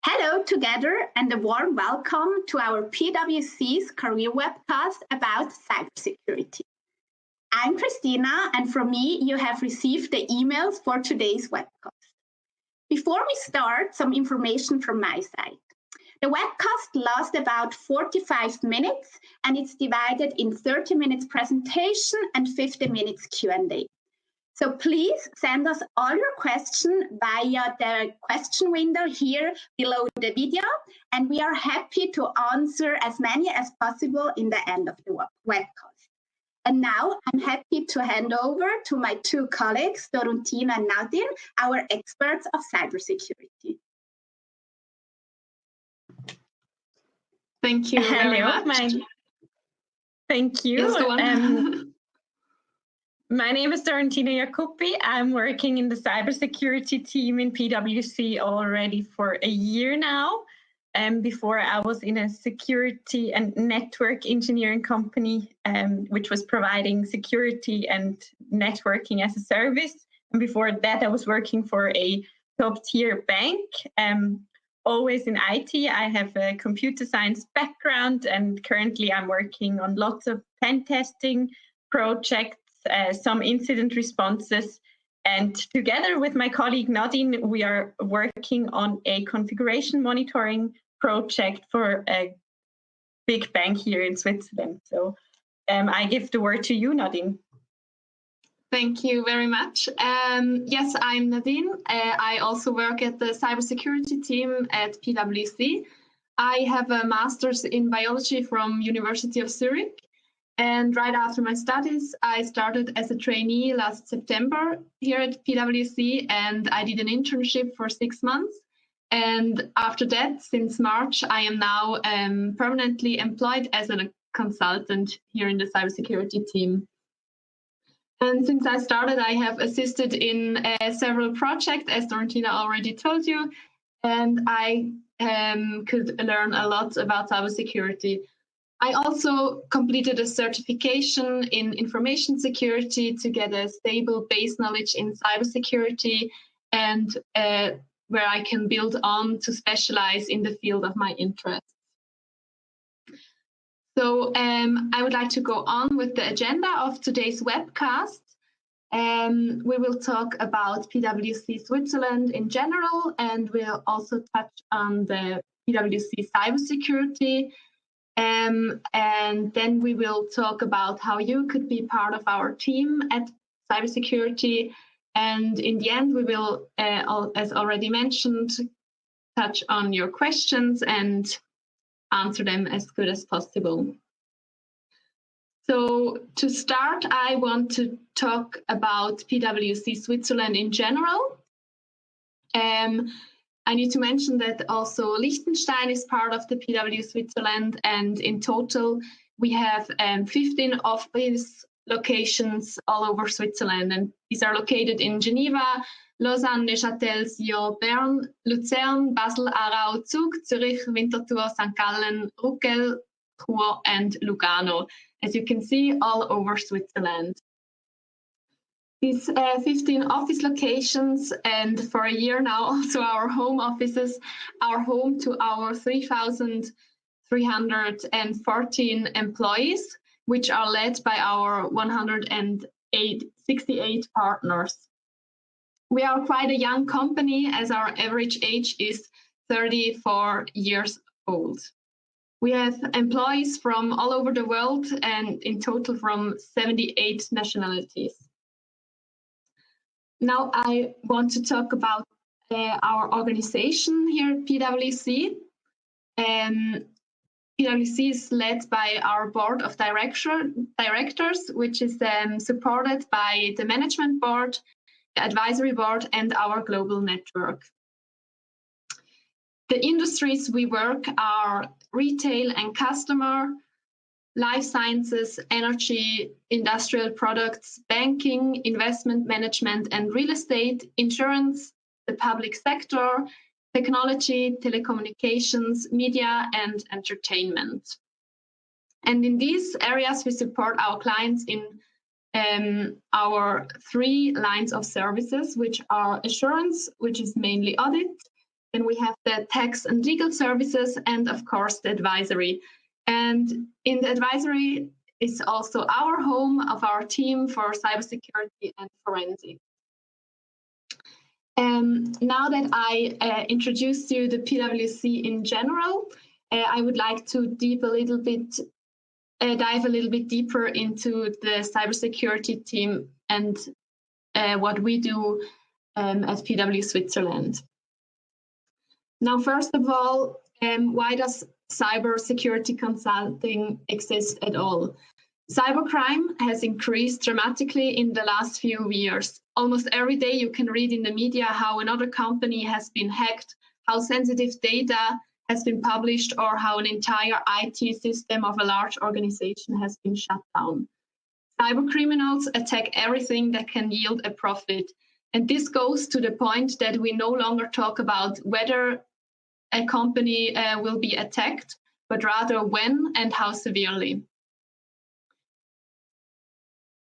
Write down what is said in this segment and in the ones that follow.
Hello together and a warm welcome to our PwC's career webcast about cybersecurity. I'm Christina, and from me you have received the emails for today's webcast. Before we start, some information from my side. The webcast lasts about 45 minutes and it's divided in 30 minutes presentation and 50 minutes Q&A. So please send us all your questions via the question window here below the video, and we are happy to answer as many as possible in the end of the webcast. And now I'm happy to hand over to my two colleagues, Dorothea and Nadine, our experts of cybersecurity. Thank you very much. Thank you. Yes, go on. My name is Dorothea Jacobi. I'm working in the cybersecurity team in PwC already for a year now. Before I was in a security and network engineering company, which was providing security and networking as a service. And before that, I was working for a top-tier bank. Always in IT. I have a computer science background, and currently I'm working on lots of pen testing projects, some incident responses, and together with my colleague Nadine, we are working on a configuration monitoring project for a big bank here in Switzerland. So I give the word to you, Nadine. Thank you very much. Yes, I'm Nadine. I also work at the cybersecurity team at PwC. I have a master's in biology from University of Zurich. And right after my studies, I started as a trainee last September here at PwC, and I did an internship for 6 months. And after that, since March, I am now permanently employed as a consultant here in the cybersecurity team. And since I started, I have assisted in several projects, as Dorothea already told you, and I could learn a lot about cybersecurity. I also completed a certification in information security to get a stable base knowledge in cybersecurity, and where I can build on to specialize in the field of my interests. So I would like to go on with the agenda of today's webcast. We will talk about PwC Switzerland in general, and we'll also touch on the PwC cybersecurity. And then we will talk about how you could be part of our team at cybersecurity. And in the end, we will, as already mentioned, touch on your questions and answer them as good as possible. So to start, I want to talk about PwC Switzerland in general. I need to mention that also Liechtenstein is part of the PwC Switzerland, and in total we have 15 office locations all over Switzerland, and these are located in Geneva, Lausanne, Neuchâtel, Sion, Bern, Luzern, Basel, Aarau, Zug, Zürich, Winterthur, St. Gallen, Ruckell, Chur, and Lugano. As you can see, all over Switzerland. These 15 office locations, and for a year now also our home offices, are home to our 3,314 employees, which are led by our 168 partners. We are quite a young company, as our average age is 34 years old. We have employees from all over the world, and in total from 78 nationalities. Now I want to talk about our organization here at PwC. PwC is led by our board of directors, which is supported by the management board, the advisory board, and our global network. The industries we work are retail and customer, life sciences, energy, industrial products, banking, investment management and real estate, insurance, the public sector, technology, telecommunications, media, and entertainment. And in these areas, we support our clients in our 3 lines of services, which are assurance, which is mainly audit, Then we have the tax and legal services, and of course the advisory. And in the advisory is also our home of our team for cybersecurity and forensics. Now that I introduced you to PwC in general, I would like to dive a little bit deeper into the cybersecurity team and what we do at PwC Switzerland. Now, first of all, why does cybersecurity consulting exist at all? Cybercrime has increased dramatically in the last few years. Almost every day you can read in the media how another company has been hacked, how sensitive data has been published, or how an entire IT system of a large organization has been shut down. Cybercriminals attack everything that can yield a profit. And this goes to the point that we no longer talk about whether a company will be attacked, but rather when and how severely.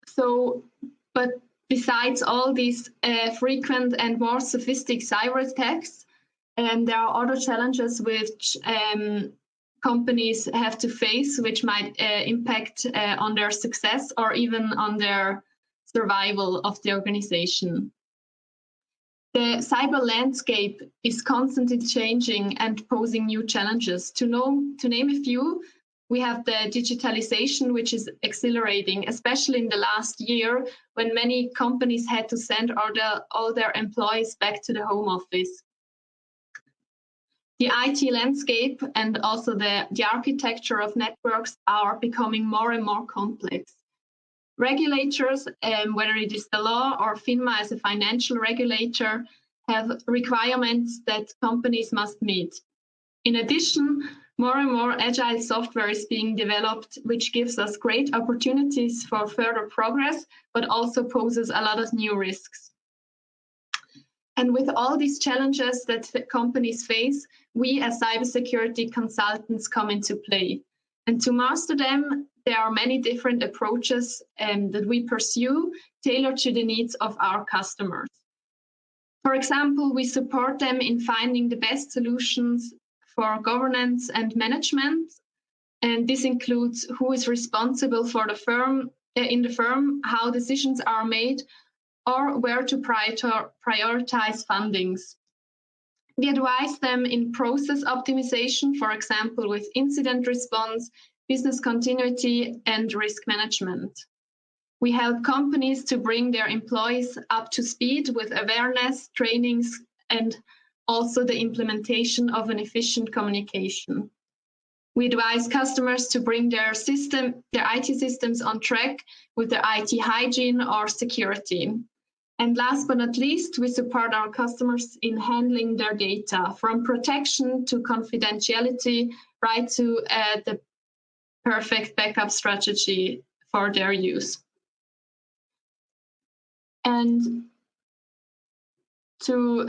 So, but besides all these frequent and more sophisticated cyber attacks, there are other challenges which companies have to face, which might impact on their success or even on their survival of the organization. The cyber landscape is constantly changing and posing new challenges. To name a few, we have the digitalization, which is accelerating, especially in the last year when many companies had to send all their employees back to the home office. The IT landscape and also the architecture of networks are becoming more and more complex. Regulators, whether it is the law or FINMA as a financial regulator, have requirements that companies must meet. In addition, more and more agile software is being developed, which gives us great opportunities for further progress, but also poses a lot of new risks. And with all these challenges that companies face, we as cybersecurity consultants come into play. And to master them, there are many different approaches that we pursue, tailored to the needs of our customers. For example, we support them in finding the best solutions for governance and management. And this includes who is responsible for the firm, in the firm, how decisions are made, or where to prioritize fundings. We advise them in process optimization, for example, with incident response, business continuity, and risk management. We help companies to bring their employees up to speed with awareness, trainings, and also the implementation of an efficient communication. We advise customers to bring their IT systems on track with their IT hygiene or security. And last but not least, we support our customers in handling their data, from protection to confidentiality, right to the perfect backup strategy for their use. And to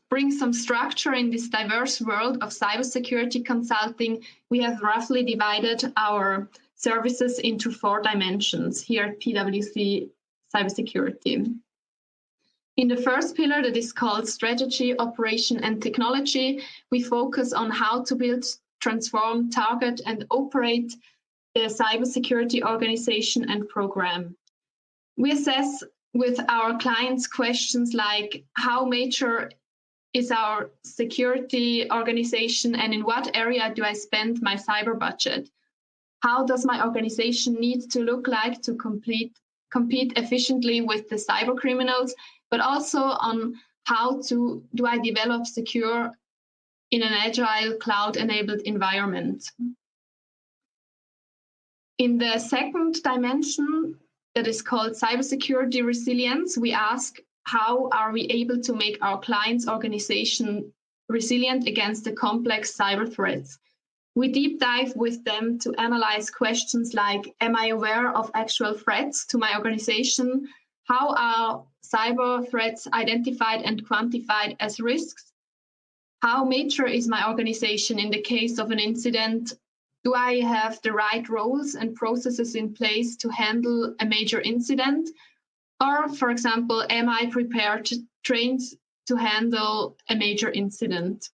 bring some structure in this diverse world of cybersecurity consulting, we have roughly divided our services into 4 dimensions here at PwC Cybersecurity. In the first pillar, that is called strategy, operation, and technology, we focus on how to build, transform, target, and operate the cybersecurity organization and program. We assess with our clients questions like, how mature is our security organization, and in what area do I spend my cyber budget? How does my organization need to look like to compete efficiently with the cyber criminals, but also on how do I develop secure in an agile cloud-enabled environment. In the second dimension, that is called cybersecurity resilience, we ask, how are we able to make our clients' organization resilient against the complex cyber threats? We deep dive with them to analyze questions like, am I aware of actual threats to my organization? How are cyber threats identified and quantified as risks? How mature is my organization in the case of an incident? Do I have the right roles and processes in place to handle a major incident? Or, for example, am I prepared, trained to handle a major incident.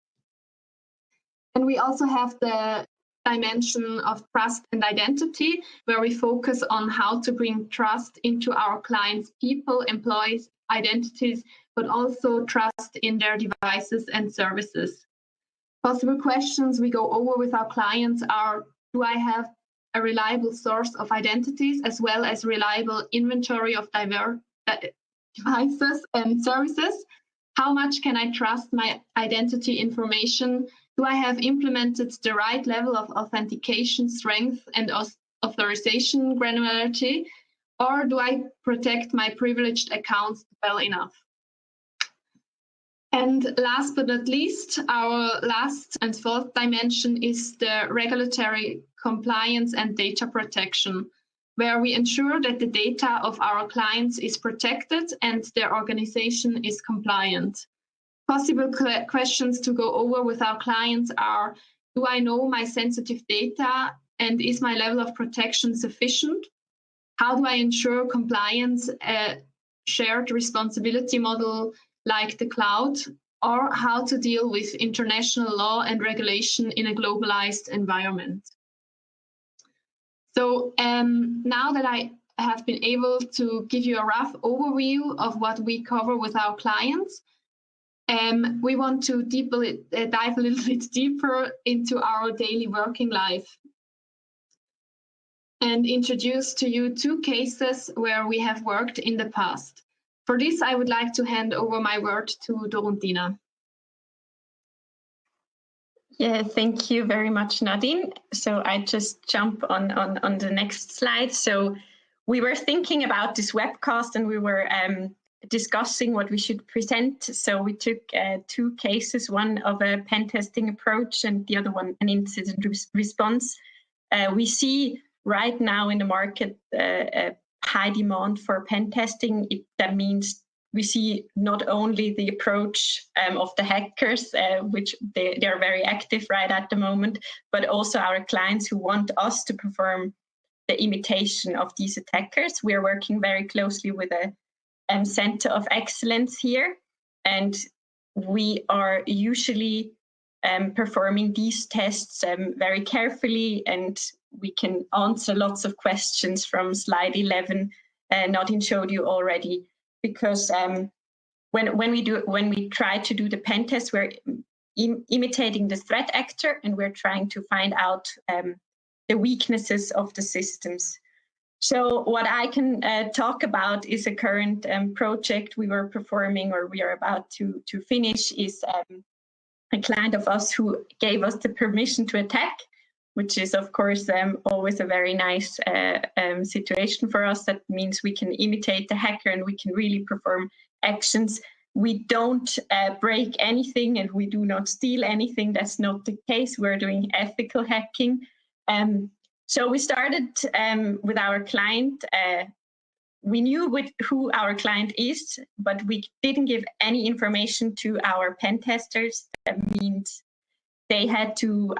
And we also have the dimension of trust and identity, where we focus on how to bring trust into our clients' people, employees, identities, but also trust in their devices and services. Possible questions we go over with our clients are, do I have a reliable source of identities as well as reliable inventory of diverse devices and services? How much can I trust my identity information? Do I have implemented the right level of authentication strength and authorization granularity? Or do I protect my privileged accounts well enough? And last but not least, our last and fourth dimension is the regulatory compliance and data protection, where we ensure that the data of our clients is protected and their organization is compliant. Possible questions to go over with our clients are, do I know my sensitive data and is my level of protection sufficient? How do I ensure compliance, a shared responsibility model like the cloud, or how to deal with international law and regulation in a globalized environment? So now that I have been able to give you a rough overview of what we cover with our clients, we want to dive a little bit deeper into our daily working life and introduce to you 2 cases where we have worked in the past. For this, I would like to hand over my word to Dorontina. Yeah, thank you very much, Nadine. So I just jump on the next slide. So we were thinking about this webcast and we were discussing what we should present. So we took 2 cases, one of a pen testing approach and the other one an incident response. We see right now in the market a high demand for pen testing. That means we see not only the approach of the hackers, which they're very active right at the moment, but also our clients who want us to perform the imitation of these attackers. We are working very closely with a center of excellence here, and we are usually performing these tests very carefully, and we can answer lots of questions from slide 11. Nadine showed you already, because when we try to do the pen test, we're imitating the threat actor, and we're trying to find out the weaknesses of the systems. So what I can talk about is a current project we were performing, or we are about to finish, is a client of us who gave us the permission to attack, which is, of course, always a very nice situation for us. That means we can imitate the hacker and we can really perform actions. We don't break anything and we do not steal anything. That's not the case. We're doing ethical hacking. So we started with our client. We knew who our client is, but we didn't give any information to our pen testers. That means they had to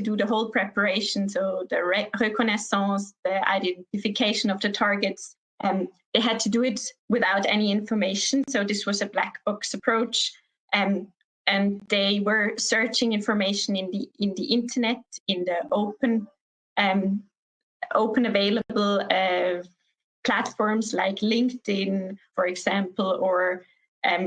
do the whole preparation, so the reconnaissance, the identification of the targets. They had to do it without any information. So this was a black box approach, and they were searching information in the internet, in the open available platforms like LinkedIn, for example, or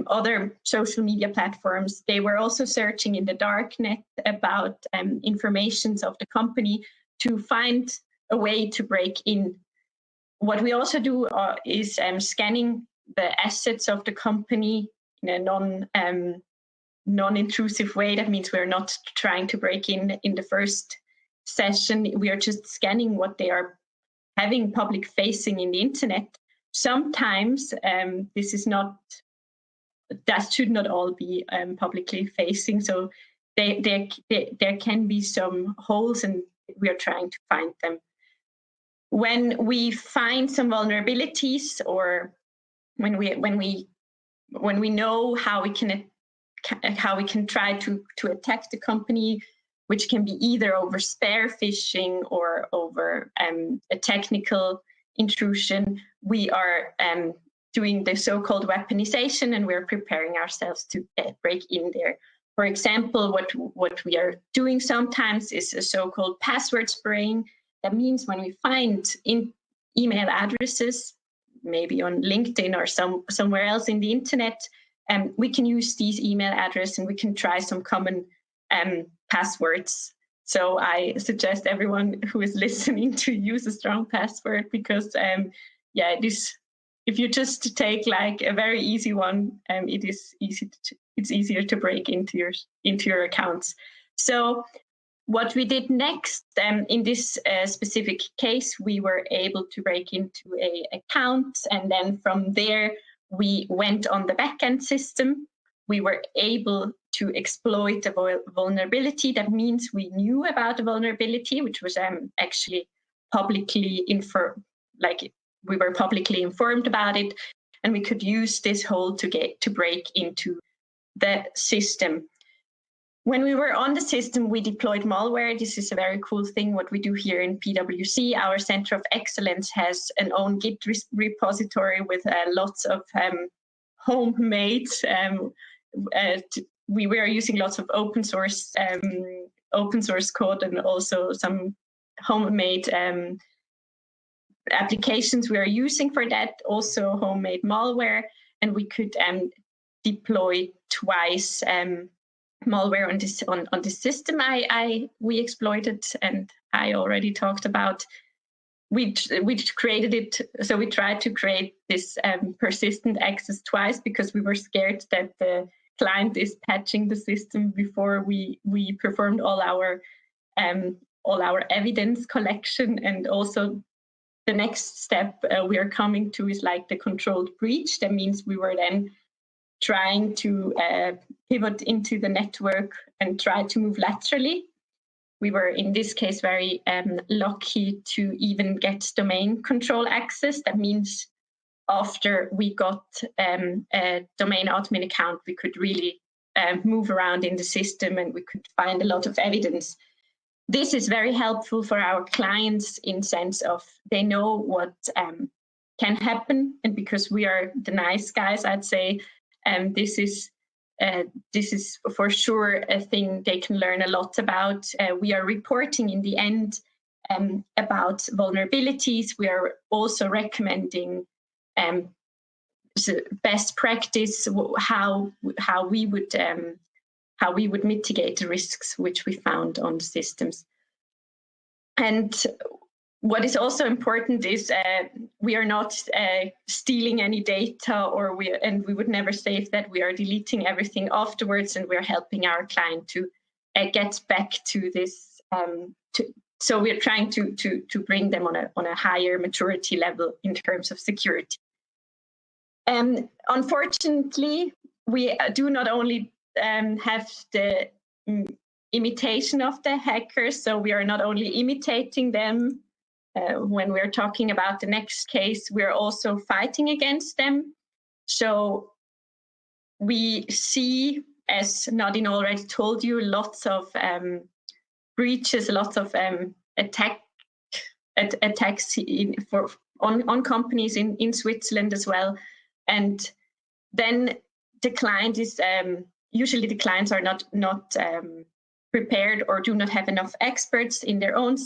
other social media platforms. They were also searching in the darknet about informations of the company to find a way to break in. What we also do is scanning the assets of the company in a non-intrusive way. That means we're not trying to break in the first session. We are just scanning what they are having public facing in the internet. Sometimes that should not all be publicly facing. So there can be some holes, and we are trying to find them. When we find some vulnerabilities, or when we know how we can try to attack the company, which can be either over spear phishing or over a technical intrusion, we are doing the so-called weaponization, and we're preparing ourselves to break in there. For example, what we are doing sometimes is a so-called password spraying. That means when we find email addresses, maybe on LinkedIn or somewhere else in the internet, we can use these email addresses and we can try some common passwords. So I suggest everyone who is listening to use a strong password, because yeah, it is. If you just take like a very easy one, it is easy. It's easier to break into your accounts. So what we did next, in this specific case, we were able to break into an account, and then from there we went on the backend system. We were able to exploit a vulnerability. That means we knew about the vulnerability, which was actually publicly we were publicly informed about it, and we could use this hole to break into the system. When we were on the system, we deployed malware. This is a very cool thing what we do here in PwC. Our Center of Excellence has an own Git repository with lots of homemade. We were using lots of open source code, and also some homemade applications we are using for that, also homemade malware, and we could deploy twice malware on this system we exploited, and I already talked about. We created it, so we tried to create this persistent access twice, because we were scared that the client is patching the system before we performed all our evidence collection. And also the next step we are coming to is like the controlled breach. That means we were then trying to pivot into the network and try to move laterally. We were, in this case, very lucky to even get domain control access. That means after we got a domain admin account, we could really move around in the system, and we could find a lot of evidence. This is very helpful for our clients in sense of they know what can happen, and because we are the nice guys, I'd say, this is for sure a thing they can learn a lot about. We are reporting in the end about vulnerabilities. We are also recommending best practice, how we would mitigate the risks which we found on the systems. And what is also important is we are not stealing any data, and we would never say that we are deleting everything afterwards, and we're helping our client to get back to this. So we're trying to bring them on a higher maturity level in terms of security. Unfortunately, we do not only have the imitation of the hackers, so we are not only imitating them. When we're talking about the next case, we're also fighting against them. So we see, as Nadine already told you, lots of breaches, lots of attacks on companies in Switzerland as well. And then the client is usually the clients are not prepared or do not have enough experts in their own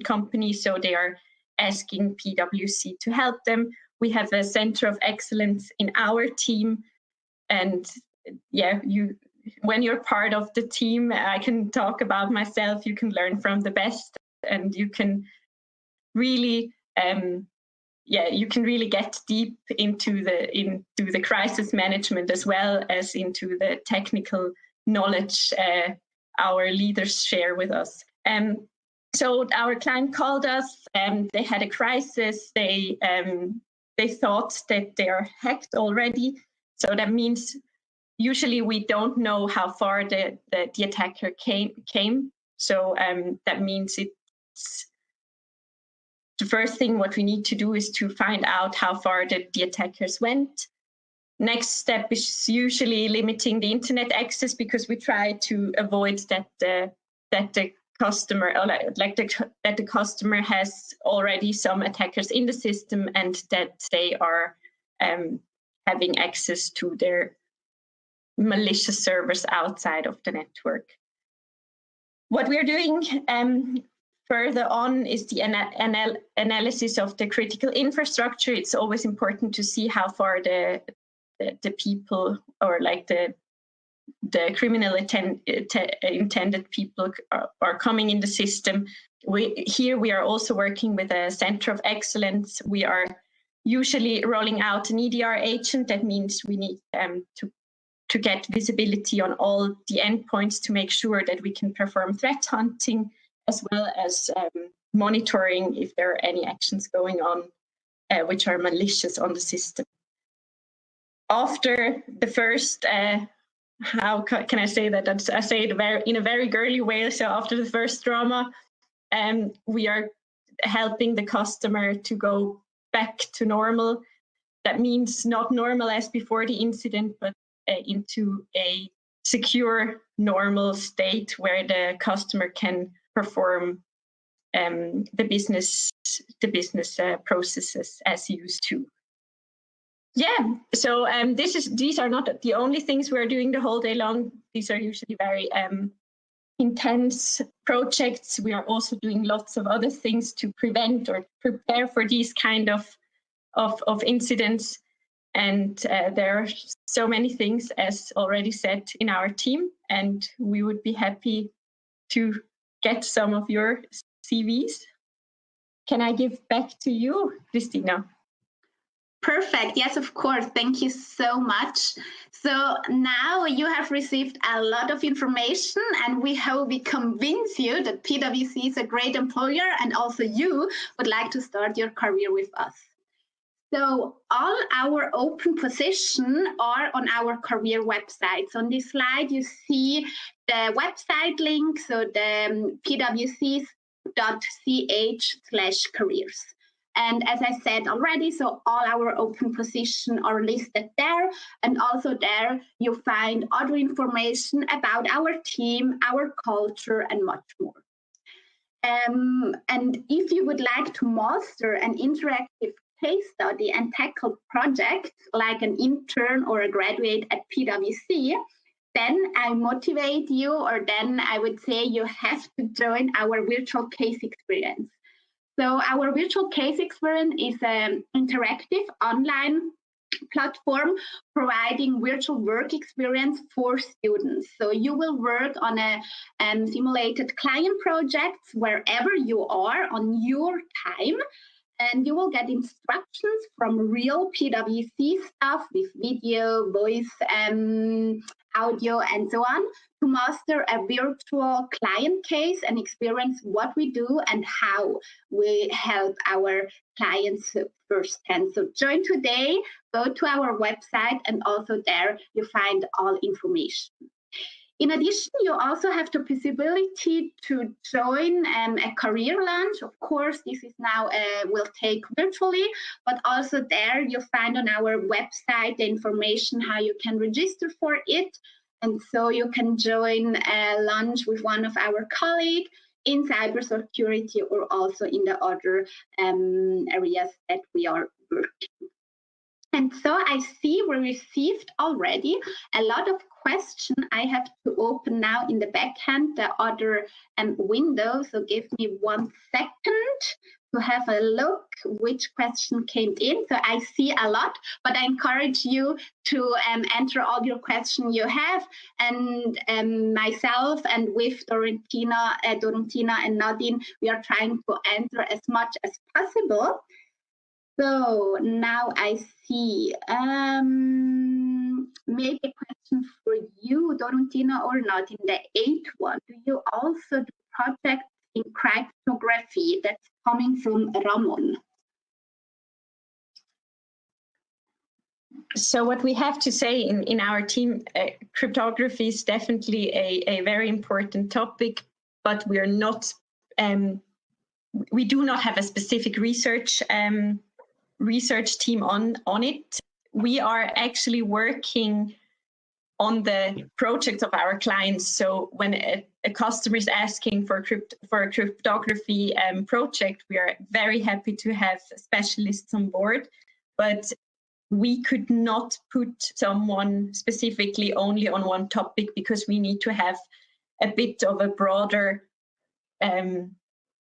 company, so they are asking PwC to help them. We have a center of excellence in our team, and yeah, when you're part of the team, I can talk about myself. You can learn from the best, and you can really you can really get deep into the crisis management as well as into the technical knowledge our leaders share with us. So our client called us, and they had a crisis. They thought that they are hacked already. So that means usually we don't know how far the attacker came. So that means it's the first thing what we need to do is to find out how far the attackers went. Next step is usually limiting the internet access, because we try to avoid that the customer, or that the customer has already some attackers in the system and that they are having access to their malicious servers outside of the network. What we're doing further on is the analysis of the critical infrastructure. It's always important to see how far the people, or like the criminal intended people are coming in the system. Here we are also working with a center of excellence. We are usually rolling out an EDR agent. That means we need to get visibility on all the endpoints to make sure that we can perform threat hunting, as well as monitoring if there are any actions going on which are malicious on the system. After the first, how can I say that? I say it in a very girly way. So after the first drama, we are helping the customer to go back to normal. That means not normal as before the incident, but into a secure, normal state where the customer can perform the business processes as used to. Yeah, so these are not the only things we're doing the whole day long. These are usually very intense projects. We are also doing lots of other things to prevent or prepare for these kind of incidents. And there are so many things, as already said, in our team, and we would be happy to get some of your CVs. Can I give back to you, Christina? Perfect. Yes, of course. Thank you so much. So now you have received a lot of information, and we hope we convince you that PwC is a great employer, and also you would like to start your career with us. So all our open positions are on our career website. So on this slide, you see the website link, so the PwC's.ch/careers. And as I said already, so all our open positions are listed there. And also there, you find other information about our team, our culture, and much more. And if you would like to master an interactive case study and tackle projects like an intern or a graduate at PwC, then I motivate you, or then I would say you have to join our virtual case experience. So our virtual case experience is an interactive online platform providing virtual work experience for students. So you will work on a simulated client projects wherever you are on your time, and you will get instructions from real PwC staff with video, voice, audio, and so on, to master a virtual client case and experience what we do and how we help our clients firsthand. So join today, go to our website, and also there you find all information. In addition, you also have the possibility to join a career lunch. Of course, this is now will take virtually, but also there you find on our website the information how you can register for it. And so you can join a lunch with one of our colleagues in cybersecurity, or also in the other areas that we are working. And so I see we received already a lot of questions. I have to open now in the backhand the other window. So give me 1 second to have a look which question came in. So I see a lot, but I encourage you to enter all your questions you have. And myself and with Dorontina and Nadine, we are trying to answer as much as possible. So now I see maybe a question for you, Dorontina, or not. In the 8th one, do you also do projects in cryptography? That's coming from Ramon. So what we have to say in our team, cryptography is definitely a very important topic, but we are not, we do not have a specific research team on it. We are actually working on the projects of our clients. So when a customer is asking for a cryptography project, we are very happy to have specialists on board, but we could not put someone specifically only on one topic because we need to have a bit of a broader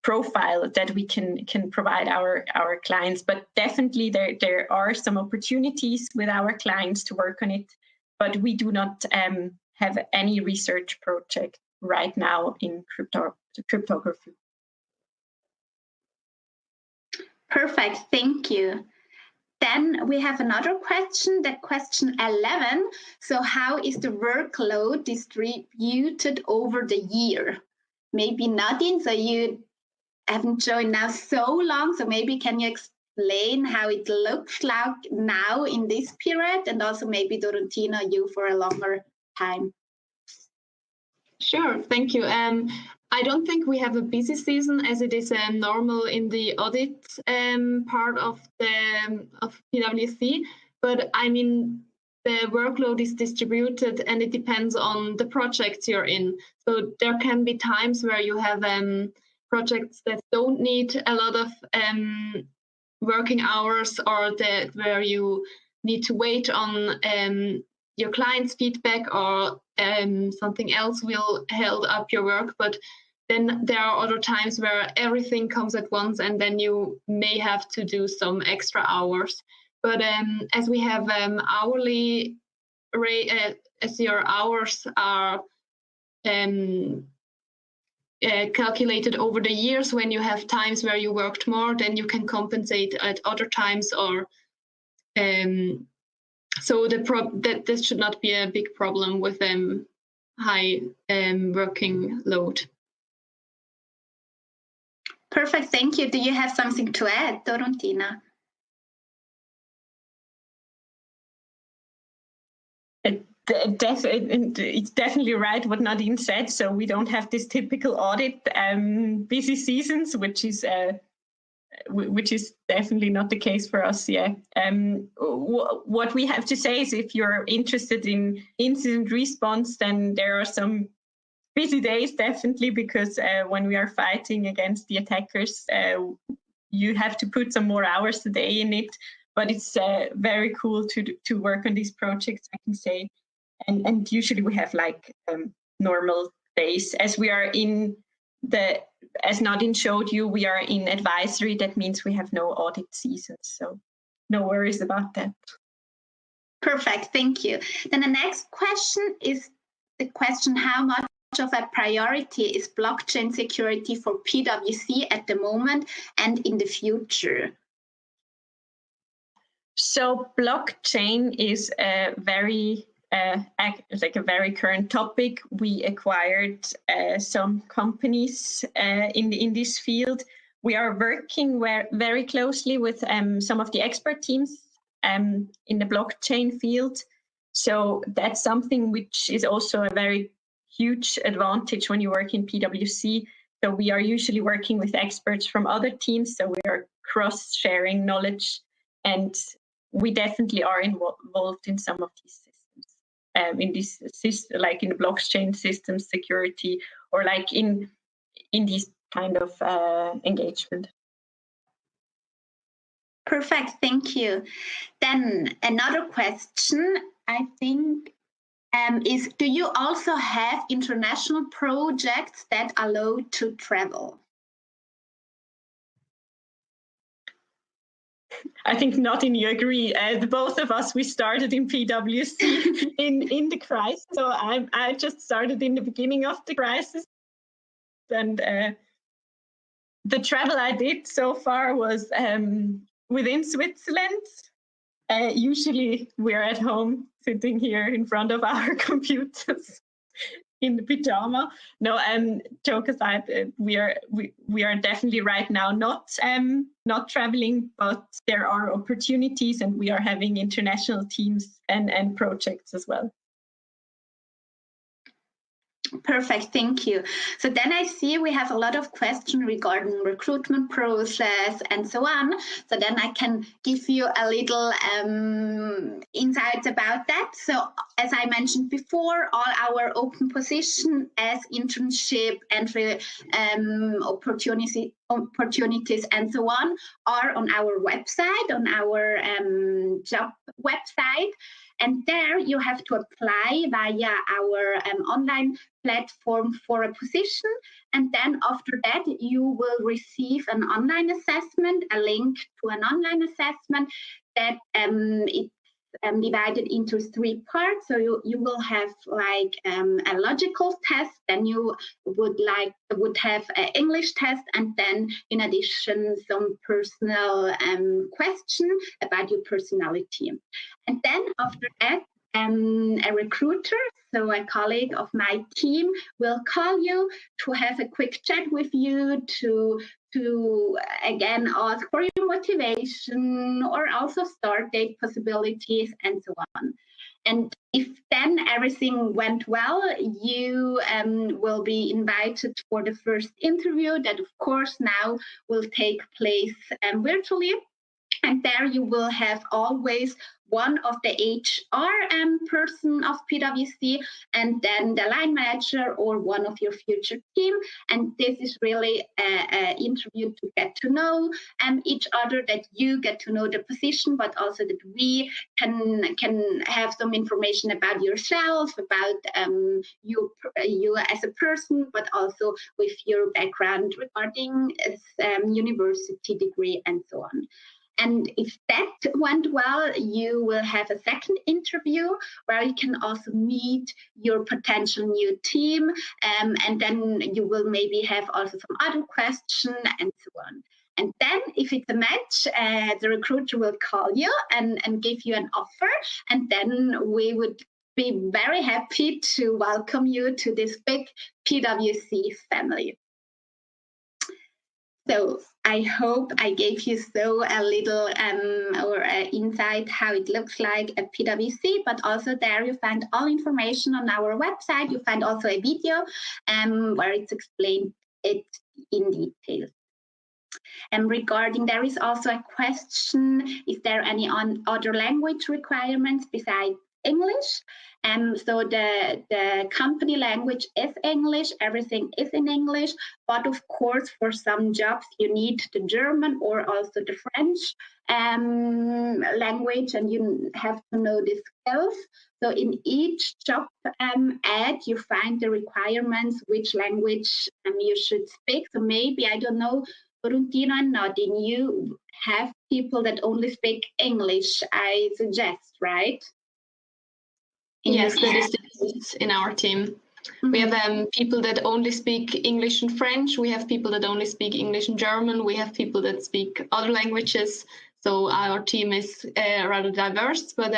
profile that we can provide our clients. But definitely there are some opportunities with our clients to work on it, but we do not have any research project right now in cryptography. Perfect, thank you. Then we have another question, that question 11. So how is the workload distributed over the year? Maybe Nadine, so you haven't joined now so long, so maybe can you explain how it looks like now in this period, and also maybe Dorothina, you for a longer time? Sure, thank you. I don't think we have a busy season as it is normal in the audit part of PwC, but I mean, the workload is distributed and it depends on the projects you're in. So there can be times where you have projects that don't need a lot of working hours, or where you need to wait on your client's feedback, or something else will hold up your work. But then there are other times where everything comes at once and then you may have to do some extra hours. But as we have hourly rate, as your hours are calculated over the years, when you have times where you worked more, then you can compensate at other times, or so that this should not be a big problem with high working load. Perfect, thank you. Do you have something to add, Dorothina? It's definitely right what Nadine said. So we don't have this typical audit busy seasons, which is definitely not the case for us. Yeah. What we have to say is, if you're interested in incident response, then there are some busy days, definitely, because when we are fighting against the attackers, you have to put some more hours a day in it. But it's very cool to work on these projects, I can say. And usually we have like normal days. As we are as Nadine showed you, we are in advisory. That means we have no audit season. So no worries about that. Perfect, thank you. Then the next question is the question, how much of a priority is blockchain security for PwC at the moment and in the future? So blockchain is a very current topic. We acquired some companies in this field. We are working very closely with some of the expert teams in the blockchain field. So that's something which is also a very huge advantage when you work in PwC. So we are usually working with experts from other teams. So we are cross-sharing knowledge, and we definitely are involved in some of these systems, in this system, like in the blockchain system security, or like in these kind of engagement. Perfect, thank you. Then another question, I think, is, do you also have international projects that allow to travel? I think Nadine, you agree. The both of us, we started in PwC in the crisis. So I just started in the beginning of the crisis, and the travel I did so far was within Switzerland. Usually we're at home sitting here in front of our computers in the pajama. No, joke aside, we are definitely right now not traveling, but there are opportunities, and we are having international teams and projects as well. Perfect, thank you. So then I see we have a lot of questions regarding recruitment process and so on. So then I can give you a little insights about that. So as I mentioned before, all our open position as internship, entry opportunities and so on are on our website, on our job website. And there you have to apply via our online platform for a position. And then after that, you will receive an online assessment, a link to an online assessment that it's divided into 3 parts. So you will have like a logical test, then you would have an English test, and then in addition some personal question about your personality. And then after that, a recruiter, so a colleague of my team, will call you to have a quick chat with you to again ask for your motivation or also start date possibilities and so on. And if then everything went well, you will be invited for the first interview that of course now will take place virtually. And there you will have always one of the HR person of PwC, and then the line manager or one of your future team. And this is really an interview to get to know each other, that you get to know the position, but also that we can have some information about yourself, about you as a person, but also with your background regarding university degree and so on. And if that went well, you will have a second interview where you can also meet your potential new team. And then you will maybe have also some other questions and so on. And then if it's a match, the recruiter will call you and give you an offer. And then we would be very happy to welcome you to this big PwC family. So I hope I gave you a little insight how it looks like at PwC, but also there you find all information on our website. You find also a video where it's explained it in detail. And regarding, there is also a question, is there any other language requirements besides English? So the company language is English, everything is in English, but of course for some jobs you need the German or also the French language, and you have to know the skills. So in each job ad you find the requirements, which language you should speak. So maybe, I don't know, Runtino and Nadine, you have people that only speak English, I suggest, right? Yes, that is the case in our team. Mm-hmm. We have people that only speak English and French. We have people that only speak English and German. We have people that speak other languages. So our team is rather diverse, but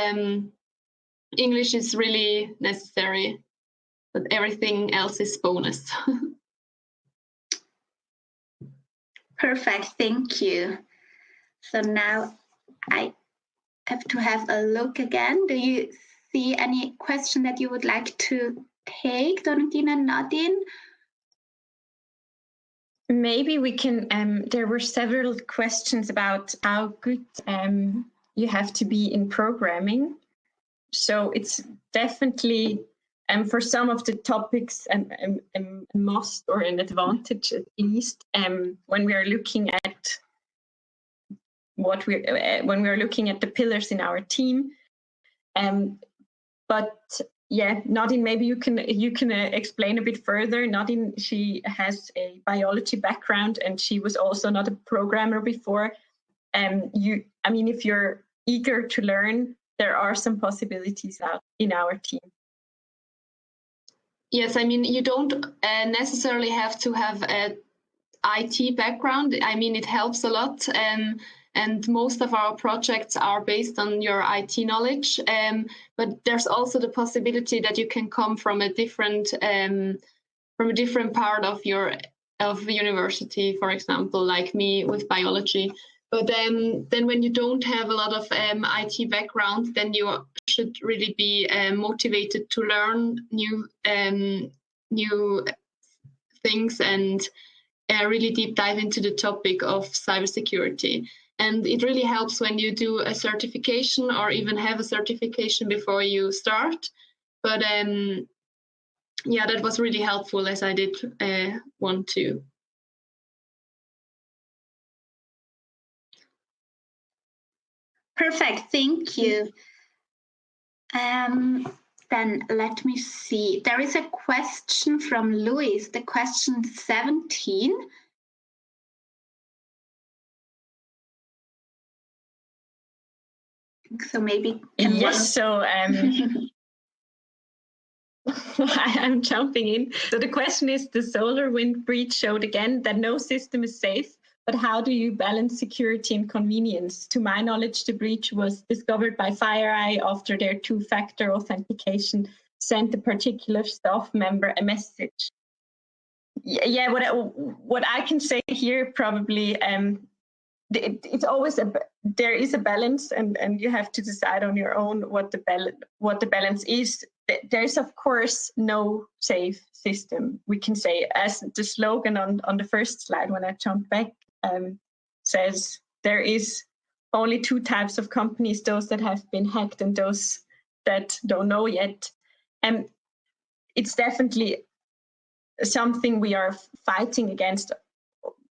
English is really necessary, but everything else is bonus. Perfect, thank you. So now I have to have a look again. Do you see any question that you would like to take, Donatine and Nadine? Maybe we can, there were several questions about how good you have to be in programming. So it's definitely, for some of the topics, a must or an advantage at least, when we are looking at when we are looking at the pillars in our team. But yeah, Nadine, maybe you can explain a bit further. Nadine, she has a biology background and she was also not a programmer before. I mean, if you're eager to learn, there are some possibilities out in our team. Yes, I mean, you don't necessarily have to have an IT background. I mean, it helps a lot. And most of our projects are based on your IT knowledge. But there's also the possibility that you can come from a different part of the university, for example, like me with biology. But then when you don't have a lot of IT background, then you should really be motivated to learn new new things and really deep dive into the topic of cybersecurity. And it really helps when you do a certification or even have a certification before you start. But yeah, that was really helpful as I did want to. Perfect, thank you. Then let me see. There is a question from Louis, the question 17. So maybe yes. So I'm jumping in. So the question is: the SolarWinds breach showed again that no system is safe, but how do you balance security and convenience? To my knowledge, the breach was discovered by FireEye after their two-factor authentication sent a particular staff member a message. Yeah, what I can say here probably, it's always there is a balance, and you have to decide on your own what the balance is. There's of course no safe system. We can say, as the slogan on the first slide when I jump back says, there is only two types of companies: those that have been hacked and those that don't know yet. And it's definitely something we are fighting against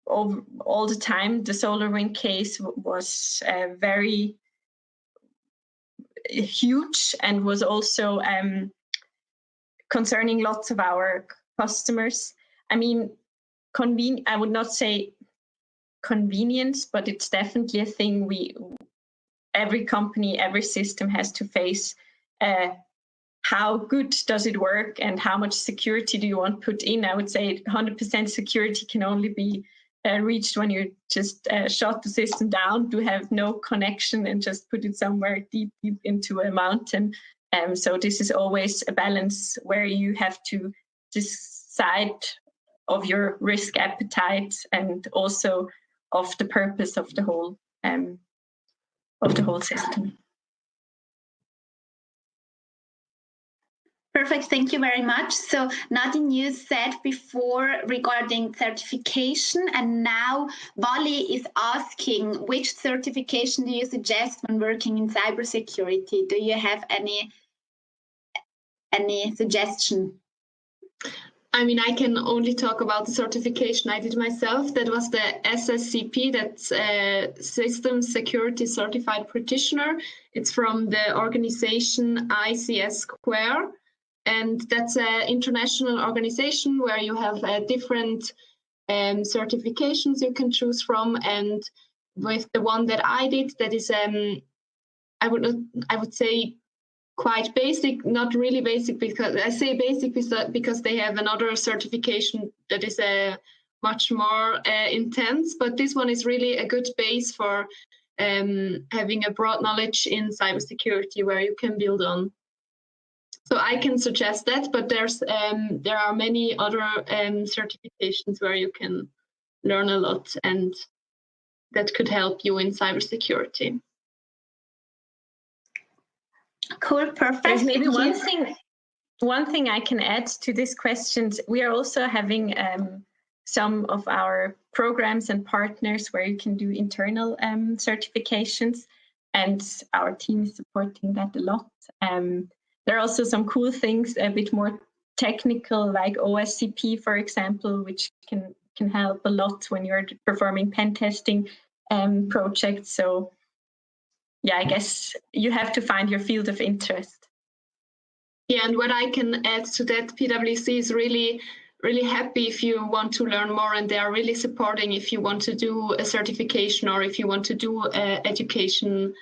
all the time. The SolarWinds case was very huge and was also concerning lots of our customers. I mean, I would not say convenience, but it's definitely a thing every company, every system has to face. How good does it work and how much security do you want put in? I would say 100% security can only be reached when you just shut the system down, do have no connection and just put it somewhere deep into a mountain. So this is always a balance where you have to decide of your risk appetite and also of the purpose of the whole system. Perfect, thank you very much. So Nadine, you said before regarding certification, and now Wally is asking, which certification do you suggest when working in cybersecurity? Do you have any suggestion? I mean, I can only talk about the certification I did myself. That was the SSCP, that's System Security Certified Practitioner. It's from the organization ICS Square. And that's an international organization where you have different certifications you can choose from. And with the one that I did, that is, I would say, quite basic, not really basic, because I say basic because they have another certification that is much more intense. But this one is really a good base for having a broad knowledge in cybersecurity where you can build on. So I can suggest that, but there are many other certifications where you can learn a lot, and that could help you in cybersecurity. Cool, perfect. There's maybe one thing I can add to these questions. We are also having some of our programs and partners where you can do internal certifications, and our team is supporting that a lot. There are also some cool things, a bit more technical, like OSCP, for example, which can help a lot when you're performing pen testing projects. So yeah, I guess you have to find your field of interest. Yeah, and what I can add to that, PwC is really, really happy if you want to learn more, and they are really supporting if you want to do a certification or if you want to do education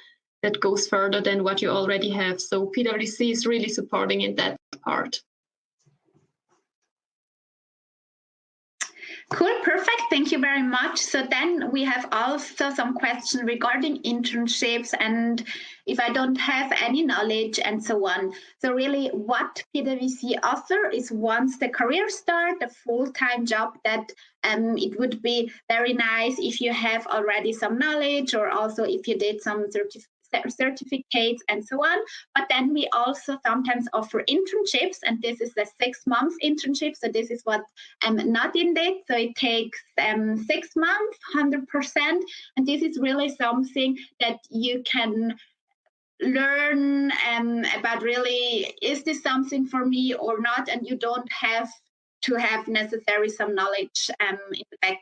that goes further than what you already have. So PwC is really supporting in that part. Cool, perfect. Thank you very much. So then we have also some questions regarding internships and if I don't have any knowledge and so on. So really what PwC offer is, once the career start, a full-time job, that it would be very nice if you have already some knowledge, or also if you did some certificates and so on. But then we also sometimes offer internships, and this is a 6-month internship. So this is what Nadine did. So it takes 6 months, 100%. And this is really something that you can learn about really, is this something for me or not? And you don't have to have necessarily some knowledge in the back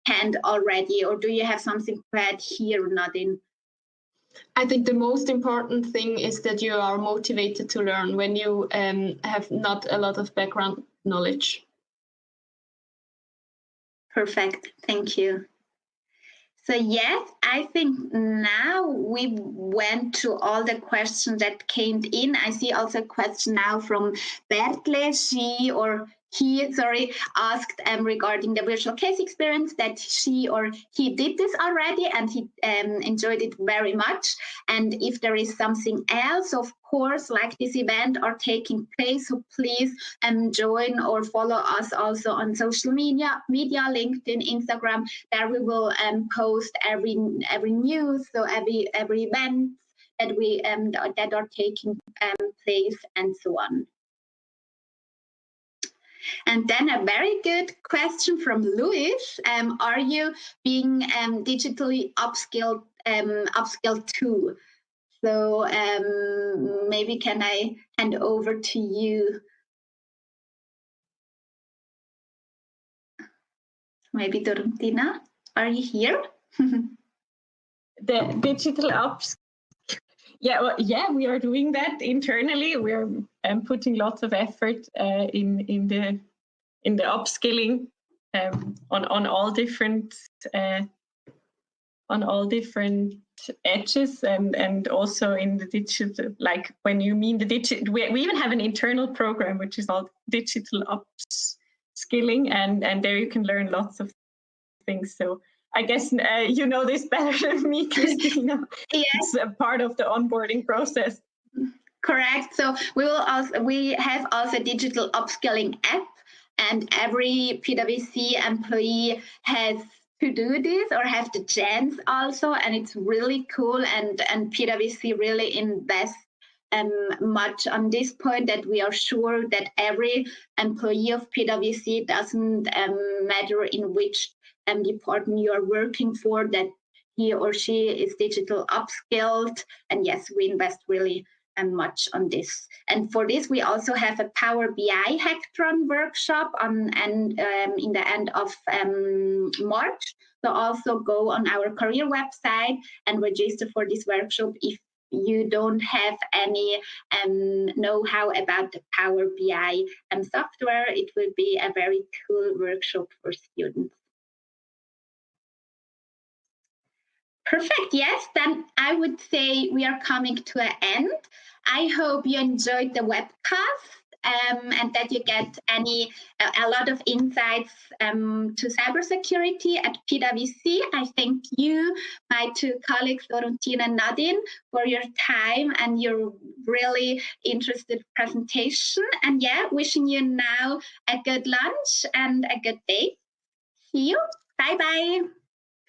hand already, or do you have something to add here, Nadine? I think the most important thing is that you are motivated to learn when you have not a lot of background knowledge. Perfect, thank you. So yes, I think now we went to all the questions that came in. I see also a question now from Bertle. He asked regarding the virtual case experience, that she or he did this already and he enjoyed it very much. And if there is something else, of course, like this event are taking place, so please join or follow us also on social media, LinkedIn, Instagram. There we will post every news, so every event that we that are taking place and so on. And then a very good question from Louis. Are you being digitally upskilled too? So maybe can I hand over to you? Maybe Dorotina, are you here? The digital ups. Yeah, we are doing that internally. We are putting lots of effort in the upskilling on all different edges, and also in the digital. Like when you mean the digital, we even have an internal program which is called digital upskilling, and there you can learn lots of things. So I guess you know this better than me, Christina. Yes. It's a part of the onboarding process. Correct. So we have also a digital upskilling app, and every PwC employee has to do this or have the chance also, and it's really cool. And PwC really invests much on this point, that we are sure that every employee of PwC, doesn't matter in which department you are working for, that he or she is digital upskilled. And yes, we invest really much on this. And for this, we also have a Power BI hackathon workshop in the end of March. So also go on our career website and register for this workshop if you don't have any know-how about the Power BI software. It will be a very cool workshop for students. Perfect. Yes, then I would say we are coming to an end. I hope you enjoyed the webcast and that you get a lot of insights to cybersecurity at PwC. I thank you, my two colleagues, Dorotina and Nadine, for your time and your really interested presentation. And yeah, wishing you now a good lunch and a good day. See you. Bye-bye.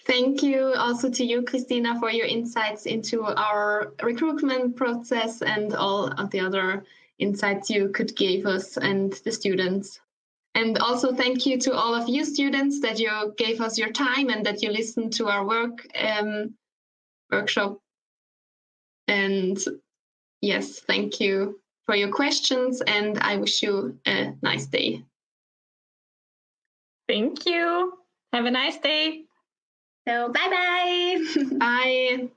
Thank you also to you, Christina, for your insights into our recruitment process and all of the other insights you could give us and the students. And also thank you to all of you students that you gave us your time and that you listened to our workshop. And yes, thank you for your questions, and I wish you a nice day. Thank you. Have a nice day. So bye-bye. Bye.